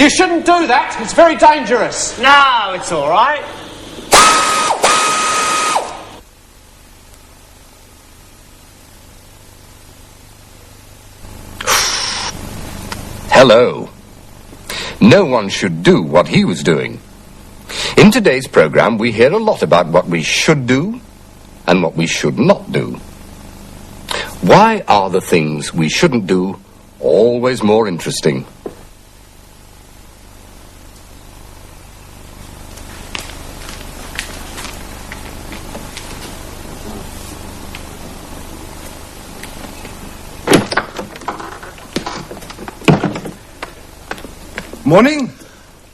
You shouldn't do that. It's very dangerous. No, it's all right. Hello. No one should do what he was doing. In today's program, we hear a lot about what we should do and what we should not do. Why are the things we shouldn't do always more interesting? Morning.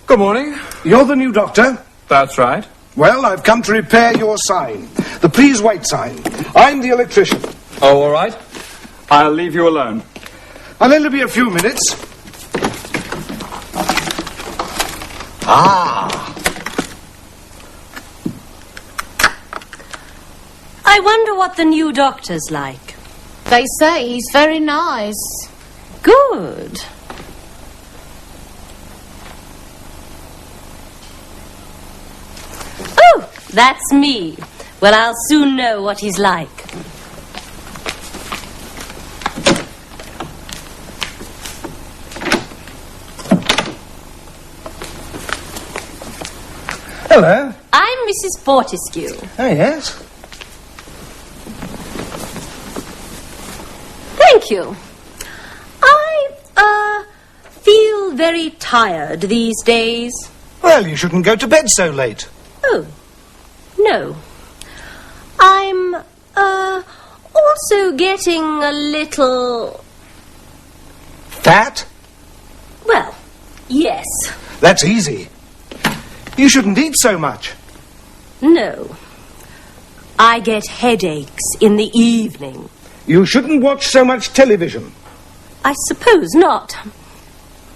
Good morning. You're the new doctor? That's right. Well, I've come to repair your sign. The please wait sign. I'm the electrician. Oh, all right. I'll leave you alone. I'll only be a few minutes. I wonder what the new doctor's like. They say he's very nice. Good. Oh, that's me. Well, I'll soon know what he's like. Hello. I'm Mrs. Fortescue. Oh, yes. Thank you. I, feel very tired these days. Well, you shouldn't go to bed so late. Oh, no. I'm, also getting a little... Fat? Well, yes. That's easy. You shouldn't eat so much. No. I get headaches in the evening. You shouldn't watch so much television. I suppose not.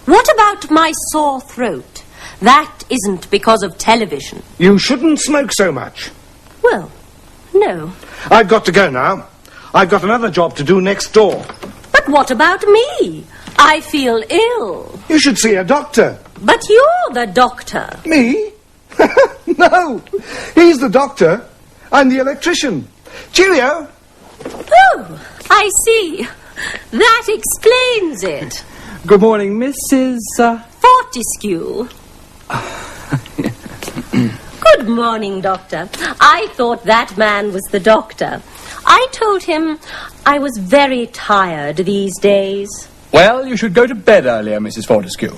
What about my sore throat? That isn't because of television. You shouldn't smoke so much. Well, no. I've got to go now. I've got another job to do next door. But what about me? I feel ill. You should see a doctor. But you're the doctor. Me? No. He's the doctor. I'm the electrician. Cheerio. Oh, I see. That explains it. Good morning, Mrs. Fortescue. Good morning, Doctor. I thought that man was the doctor. I told him I was very tired these days. Well, you should go to bed earlier, Mrs. Fortescue.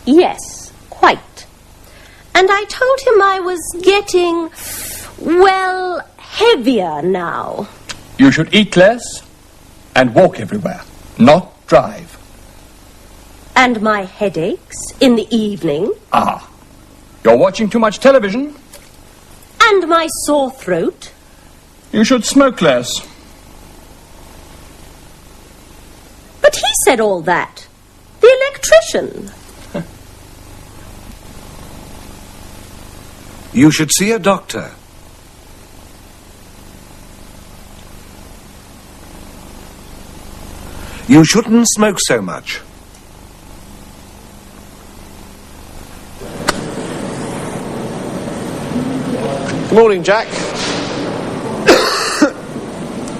Yes, quite. And I told him I was getting, well, heavier now. You should eat less and walk everywhere, not drive. And my headaches in the evening. Ah, you're watching too much television. And my sore throat. You should smoke less. But he said all that. The electrician. You should see a doctor. You shouldn't smoke so much. Good morning, Jack.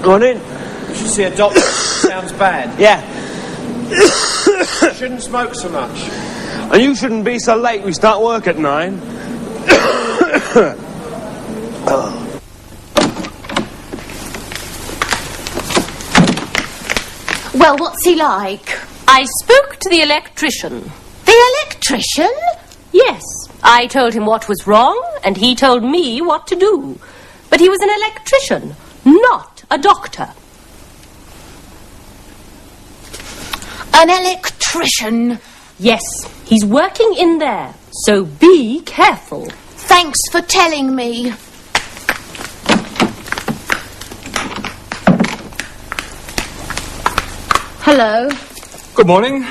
Morning. You should see a doctor. Sounds bad. Yeah. You shouldn't smoke so much. And you shouldn't be so late. We start work at 9. Well, what's he like? I spoke to the electrician. The electrician? Yes, I told him what was wrong, and he told me what to do. But he was an electrician, not a doctor. An electrician? Yes, he's working in there, so be careful. Thanks for telling me. Hello? Good morning.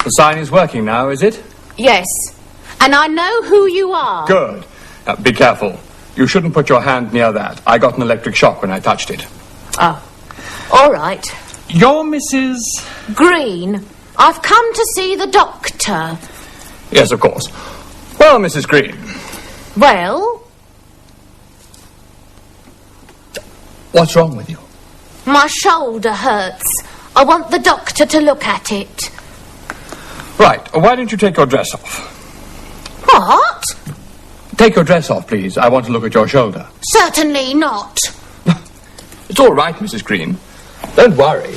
The sign is working now, is it? Yes. And I know who you are. Good. Be careful. You shouldn't put your hand near that. I got an electric shock when I touched it. Oh. All right. You're Mrs... Green. I've come to see the doctor. Yes, of course. Well, Mrs. Green, Well, what's wrong with you? my shoulder hurts. I want the doctor to look at it. Right, why don't you take your dress off? What? Take your dress off, please. I want to look at your shoulder. Certainly not. It's all right, Mrs. Green. Don't worry.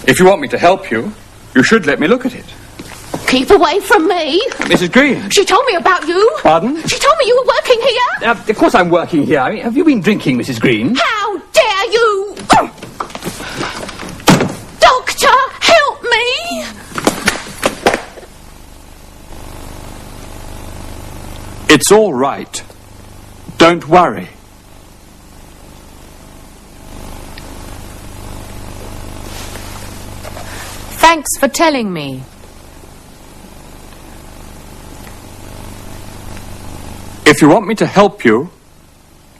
If you want me to help you, you should let me look at it. Keep away from me. Mrs. Green. She told me about you. Pardon? She told me you were working here. Of course I'm working here. I mean, have you been drinking, Mrs. Green? How dare you! Doctor, help me! It's all right. Don't worry. Thanks for telling me. If you want me to help you,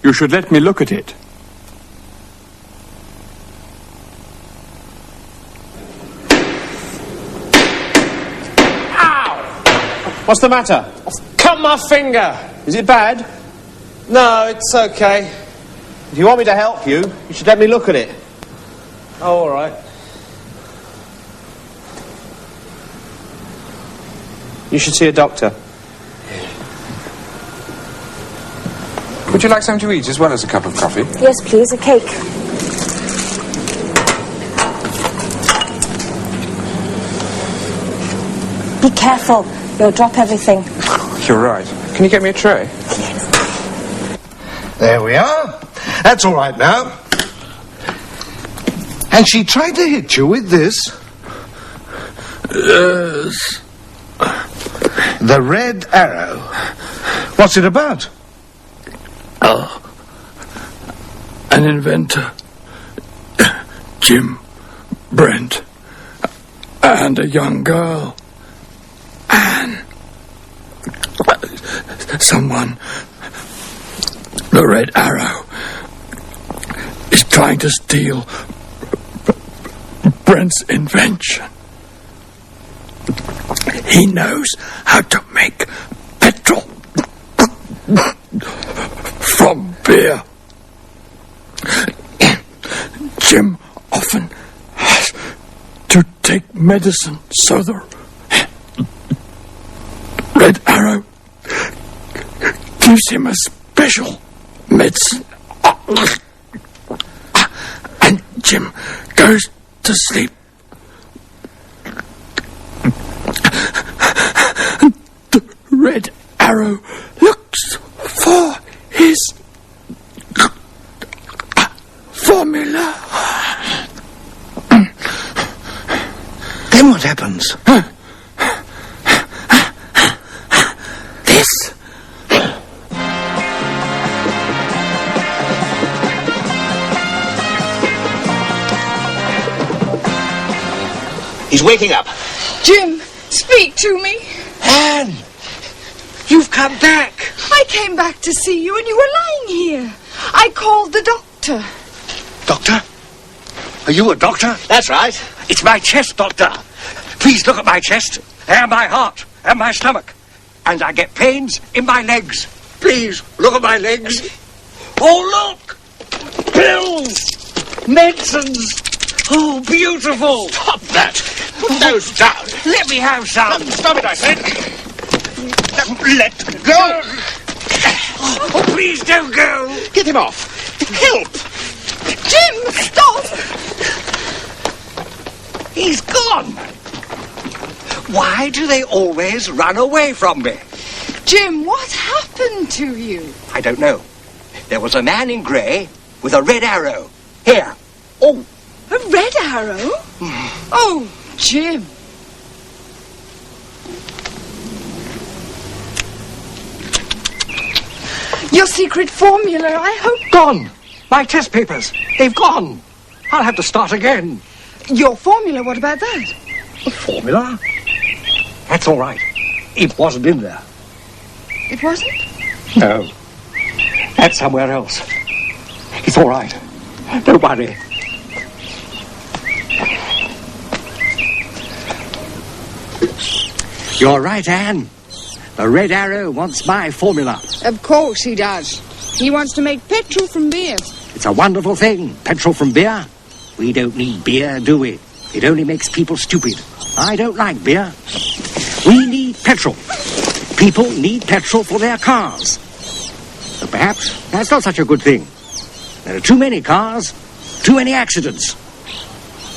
you should let me look at it. Ow! What's the matter? I've cut my finger. Is it bad? No, it's okay. If you want me to help you, you should let me look at it. Oh, all right. You should see a doctor. Would you like something to eat as well as a cup of coffee? Yes, please, a cake. Be careful, you'll drop everything. You're right. Can you get me a tray? There we are. That's all right now. And she tried to hit you with this. Yes. The red arrow. What's it about? Oh. An inventor. Jim Brent. And a young girl. Anne. Someone. The Red Arrow is trying to steal Brent's invention. He knows how to make petrol from beer. Jim often has to take medicine, so the Red Arrow gives him a special medicine. And Jim goes to sleep. The Red Arrow looks for his formula. Then what happens? This. He's waking up. Jim, speak to me. Anne! You've come back! I came back to see you and you were lying here. I called the doctor. Doctor? Are you a doctor? That's right. It's my chest, doctor. Please look at my chest, and my heart, and my stomach. And I get pains in my legs. Please, look at my legs. Oh, look! Pills! Medicines! Oh, beautiful! Stop that! Put those down. Let me have some. Stop it, I said. Let go! Oh, please don't go! Get him off! Help! Jim, stop! He's gone! Why do they always run away from me? Jim, what happened to you? I don't know. There was a man in grey with a red arrow. Here. Oh. A red arrow? Oh, Jim. Your secret formula, I hope... Gone! My test papers. They've gone. I'll have to start again. Your formula, what about that? A formula? That's all right. It wasn't in there. It wasn't? No. That's somewhere else. It's all right. Don't worry. You're right, Anne. The Red Arrow wants my formula. Of course he does. He wants to make petrol from beer. It's a wonderful thing, petrol from beer. We don't need beer, do we? It only makes people stupid. I don't like beer. We need petrol. People need petrol for their cars. But perhaps that's not such a good thing. There are too many cars, too many accidents.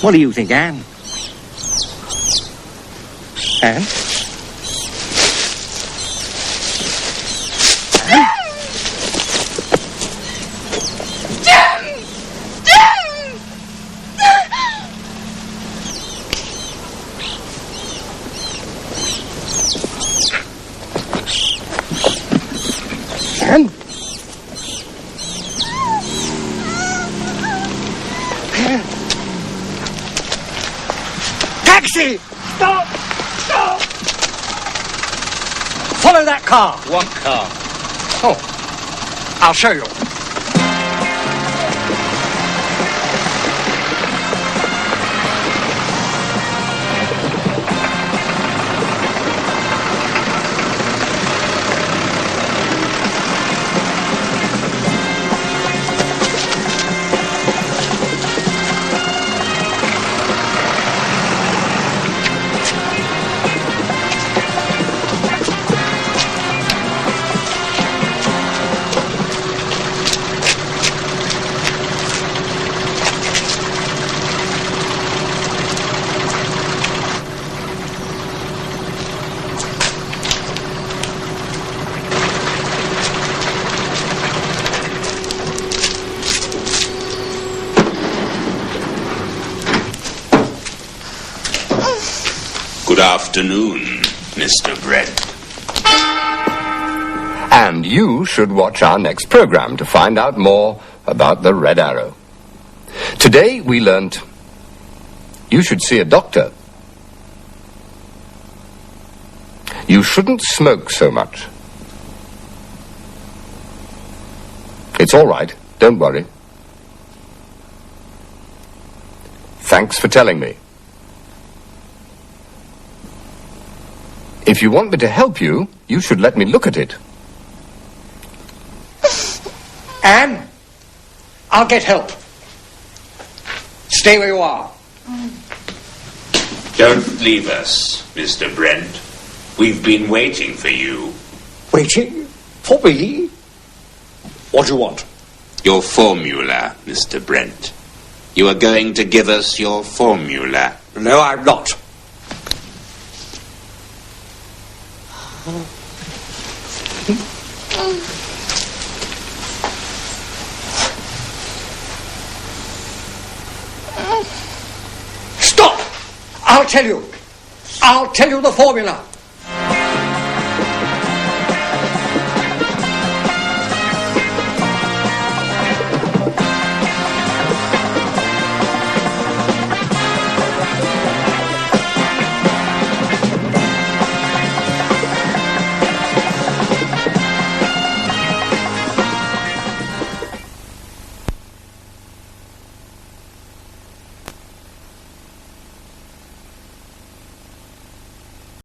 What do you think, Anne? Anne? Anne? Taxi! Stop! Stop! Follow that car. What car? Oh, I'll show you. Good afternoon, Mr. Brent. And you should watch our next program to find out more about the Red Arrow. Today we learnt you should see a doctor. You shouldn't smoke so much. It's all right, don't worry. Thanks for telling me. If you want me to help you, you should let me look at it. Anne, I'll get help. Stay where you are. Don't leave us, Mr. Brent. We've been waiting for you. Waiting? For me? What do you want? Your formula, Mr. Brent. You are going to give us your formula. No, I'm not. Stop! I'll tell you the formula.